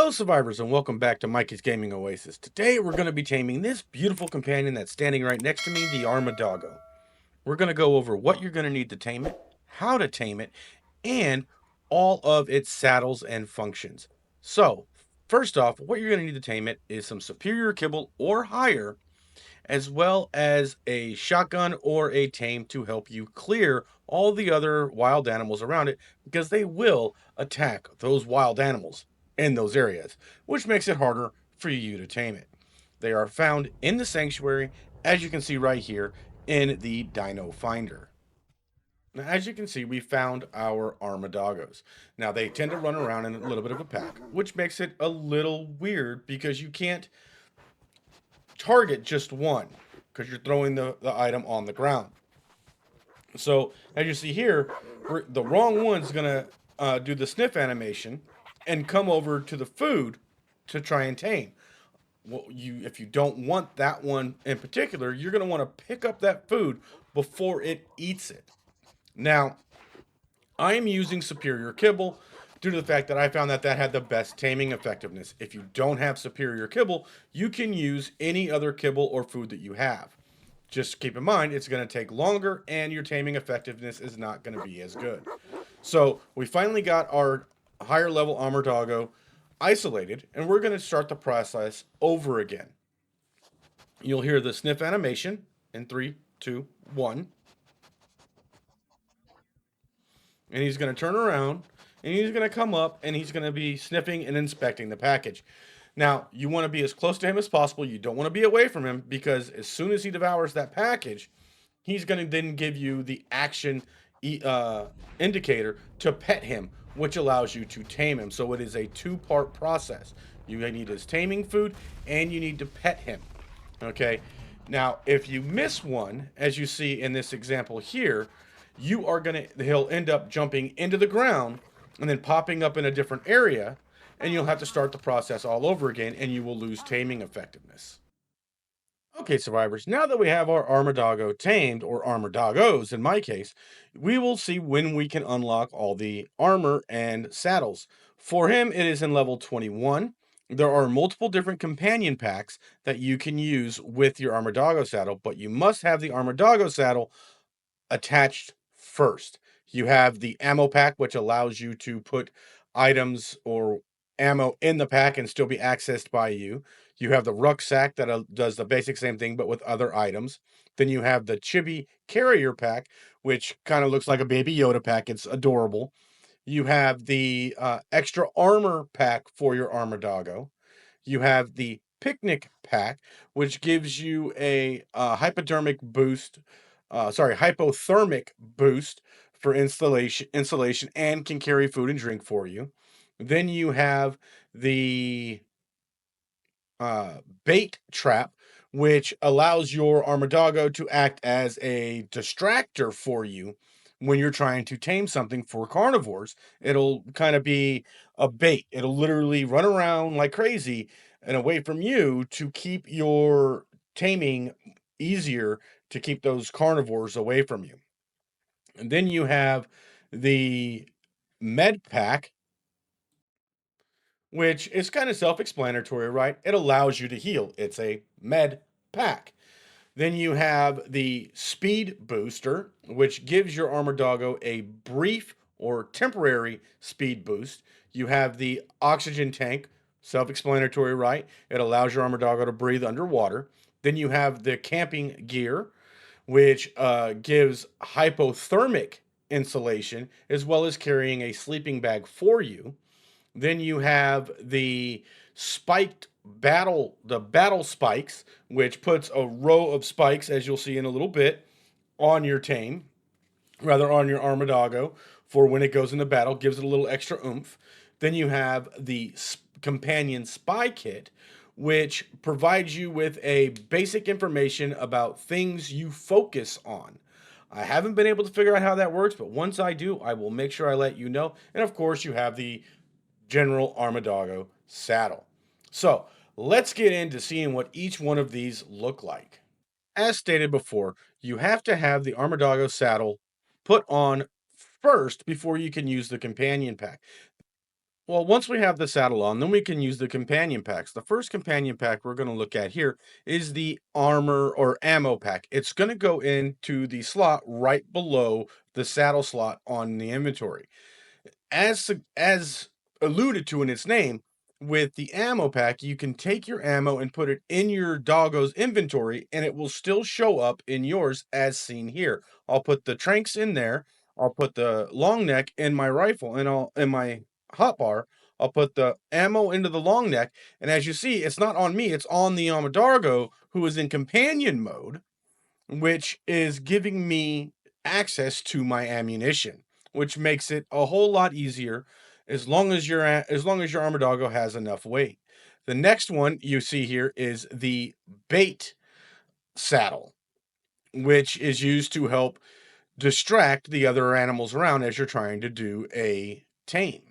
Hello, survivors, and welcome back to Mikey's Gaming Oasis. Today, we're going to be taming this beautiful companion that's standing right next to me, the Armadoggo. We're going to go over what you're going to need to tame it, how to tame it, and all of its saddles and functions. So, first off, what you're going to need to tame it is some superior kibble or higher, as well as a shotgun or a tame to help you clear all the other wild animals around it, because they will attack those wild animals in those areas, which makes it harder for you to tame it. They are found in the sanctuary, as you can see right here in the Dino Finder. Now, as you can see, we found our Armadoggos. Now, they tend to run around in a little bit of a pack, which makes it a little weird because you can't target just one because you're throwing the item on the ground. So, as you see here, the wrong one's going to do the sniff animation and come over to the food to try and tame. Well, if you don't want that one in particular, you're going to want to pick up that food before it eats it. Now, I am using superior kibble due to the fact that I found that had the best taming effectiveness. If you don't have superior kibble, you can use any other kibble or food that you have. Just keep in mind, it's going to take longer and your taming effectiveness is not going to be as good. So we finally got our higher level Armadoggo isolated, and we're going to start the process over again. You'll hear the sniff animation in 3, 2, 1. And he's going to turn around, and he's going to come up, and he's going to be sniffing and inspecting the package. Now, you want to be as close to him as possible. You don't want to be away from him, because as soon as he devours that package, he's going to then give you the action indicator to pet him, which allows you to tame him. So it is a two-part process. You need his taming food, and you need to pet him. Okay? Now, if you miss one, as you see in this example here, he'll end up jumping into the ground and then popping up in a different area, and you'll have to start the process all over again, and you will lose taming effectiveness. Okay, survivors, now that we have our Armadoggo tamed, or Armadoggos in my case, we will see when we can unlock all the armor and saddles. For him, it is in level 21. There are multiple different companion packs that you can use with your Armadoggo saddle, but you must have the Armadoggo saddle attached first. You have the ammo pack, which allows you to put items or ammo in the pack and still be accessed by you. You have the rucksack that does the basic same thing, but with other items. Then you have the chibi carrier pack, which kind of looks like a baby Yoda pack. It's adorable. You have the extra armor pack for your Armadoggo. You have the picnic pack, which gives you a hypodermic boost hypothermic boost for insulation and can carry food and drink for you. Then you have the bait trap, which allows your Armadoggo to act as a distractor for you when you're trying to tame something for carnivores. It'll kind of be a bait. It'll literally run around like crazy and away from you to keep your taming easier, to keep those carnivores away from you. And then you have the med pack, which is kind of self-explanatory, right? It allows you to heal. It's a med pack. Then you have the speed booster, which gives your Armadoggo a brief or temporary speed boost. You have the oxygen tank, self-explanatory, right? It allows your Armadoggo to breathe underwater. Then you have the camping gear, which gives hypothermic insulation, as well as carrying a sleeping bag for you. Then you have the battle spikes, which puts a row of spikes, as you'll see in a little bit, on your on your Armadoggo, for when it goes into battle, gives it a little extra oomph. Then you have the companion spy kit, which provides you with a basic information about things you focus on. I haven't been able to figure out how that works, but once I do, I will make sure I let you know. And of course, you have the general Armadoggo saddle. So let's get into seeing what each one of these look like. As stated before, you have to have the Armadoggo saddle put on first before you can use the companion pack. Well, once we have the saddle on, then we can use the companion packs. The first companion pack we're going to look at here is the armor or ammo pack. It's going to go into the slot right below the saddle slot on the inventory. As alluded to in its name, with the ammo pack, you can take your ammo and put it in your doggo's inventory, and it will still show up in yours as seen here. I'll put the tranks in there. I'll put the long neck in my rifle, and I'll in my hotbar. I'll put the ammo into the long neck, and as you see, it's not on me; it's on the Armadoggo, who is in companion mode, which is giving me access to my ammunition, which makes it a whole lot easier as long as your Armadoggo has enough weight. The next one you see here is the bait saddle, which is used to help distract the other animals around as you're trying to do a tame.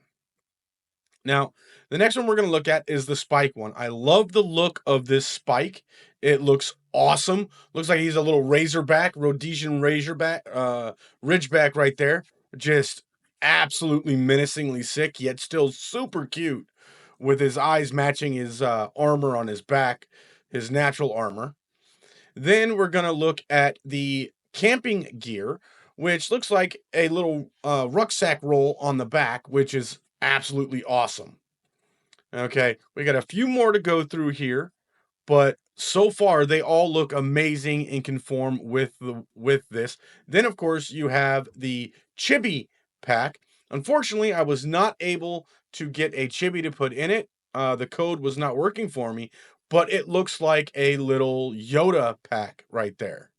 Now, the next one we're going to look at is the spike one. I love the look of this spike. It looks awesome. Looks like he's a little razorback, Rhodesian razorback, ridgeback right there. Just absolutely menacingly sick, yet still super cute, with his eyes matching his armor on his back, his natural armor. Then we're going to look at the camping gear, which looks like a little rucksack roll on the back, which is absolutely awesome. Okay, we got a few more to go through here, but so far they all look amazing and conform with this. Then of course you have the chibi pack. Unfortunately, I was not able to get a chibi to put in it. The code was not working for me, but it looks like a little Yoda pack right there.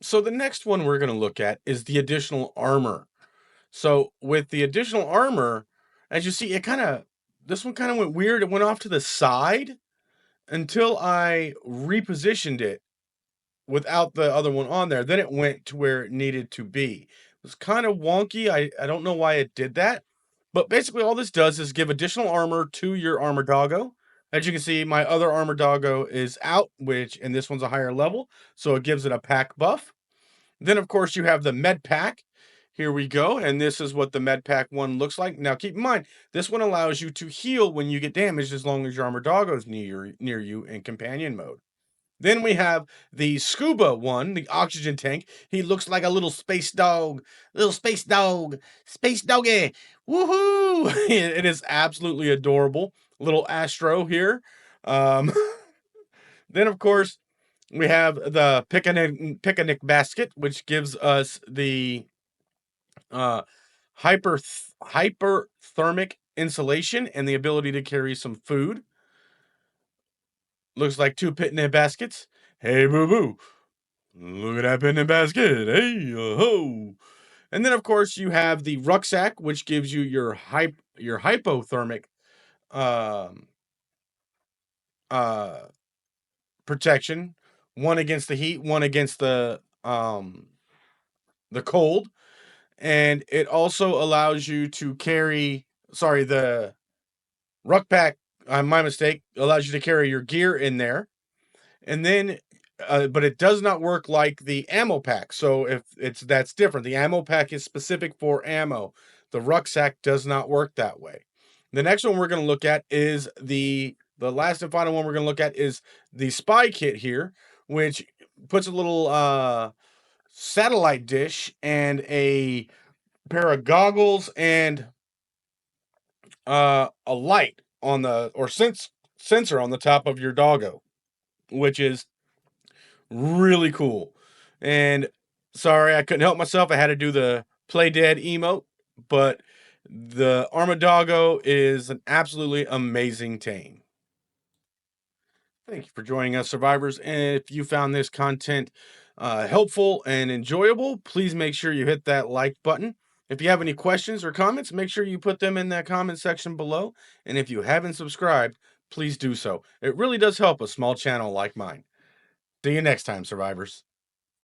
So the next one we're going to look at is the additional armor. So with the additional armor, as you see, this one kind of went weird. It went off to the side until I repositioned it without the other one on there. Then it went to where it needed to be. It was kind of wonky. I don't know why it did that. But basically all this does is give additional armor to your Armadoggo. As you can see, my other Armadoggo is out, and this one's a higher level, so it gives it a pack buff. Then, of course, you have the med pack. Here we go, and this is what the med pack one looks like. Now, keep in mind, this one allows you to heal when you get damaged as long as your Armadoggo is near you in companion mode. Then we have the scuba one, the oxygen tank. He looks like a little space dog, space doggy. Woohoo! It is absolutely adorable. Little Astro here. Um, then, of course, we have the picnic basket, which gives us the uh, hyperthermic insulation and the ability to carry some food. Looks like two picnic baskets. Hey, boo boo. Look at that picnic basket. Hey, ho. And then, of course, you have the rucksack, which gives you your hypothermic um, uh, protection. One against the heat, one against the cold. And it also allows you to carry, sorry, the ruck pack, my mistake, allows you to carry your gear in there. And then, but it does not work like the ammo pack. So that's different. The ammo pack is specific for ammo. The rucksack does not work that way. The next one we're going to look at is the last and final one we're going to look at is the spy kit here, which puts a little satellite dish and a pair of goggles and a light on sensor on the top of your doggo, which is really cool. And sorry, I couldn't help myself. I had to do the play dead emote, but the Armadoggo is an absolutely amazing tame. Thank you for joining us, survivors. And if you found this content helpful and enjoyable, please make sure you hit that like button. If you have any questions or comments, make sure you put them in that comment section below. And if you haven't subscribed, please do so. It really does help a small channel like mine. See you next time, survivors.